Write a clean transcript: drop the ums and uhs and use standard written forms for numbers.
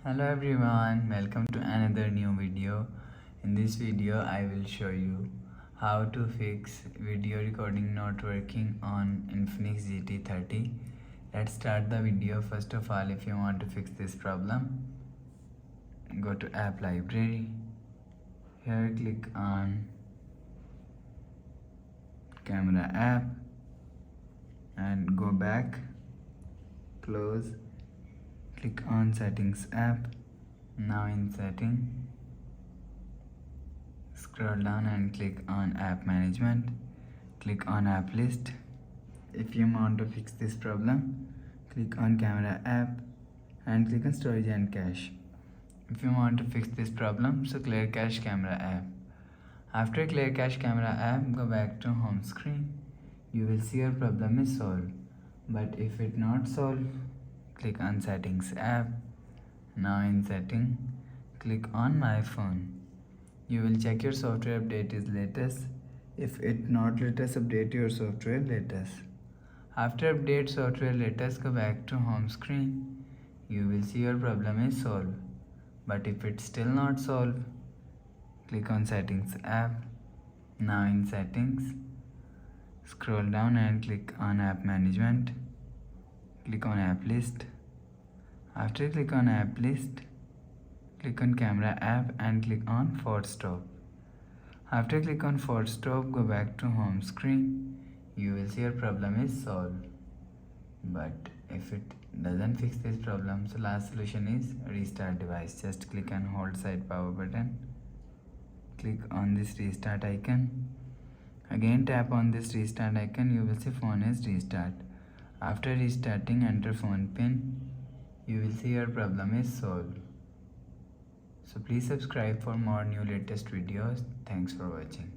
Hello everyone, welcome to another new video. In this video I will show you how to fix video recording not working on Infinix GT30. Let's start the video. First of all, if you want to fix this problem, go to app library. Here click on camera app and go back, close, click on settings app. Now in setting, scroll down and click on app management, click on app list. If you want to fix this problem, click on camera app and click on storage and cache. If you want to fix this problem, so clear cache camera app. After clear cache camera app, go back to home screen. You will see your problem is solved. But if it not solved, click on settings app. Now in setting, click on my phone. You will check your software update is latest. If it not latest, update your software latest. After update software latest, go back to home screen. You will see your problem is solved. But if it's still not solved, click on settings app. Now in settings, scroll down and click on app management. Click on app list. After click on app list, click on camera app and click on forward stop. After click on forward stop, go back to home screen. You will see your problem is solved. But if it doesn't fix this problem, so last solution is restart device. Just click and hold side power button. Click on this restart icon. Again tap on this restart icon. You will see phone is restart. After restarting, enter phone pin. You will see your problem is solved. So please subscribe for more new latest videos. Thanks for watching.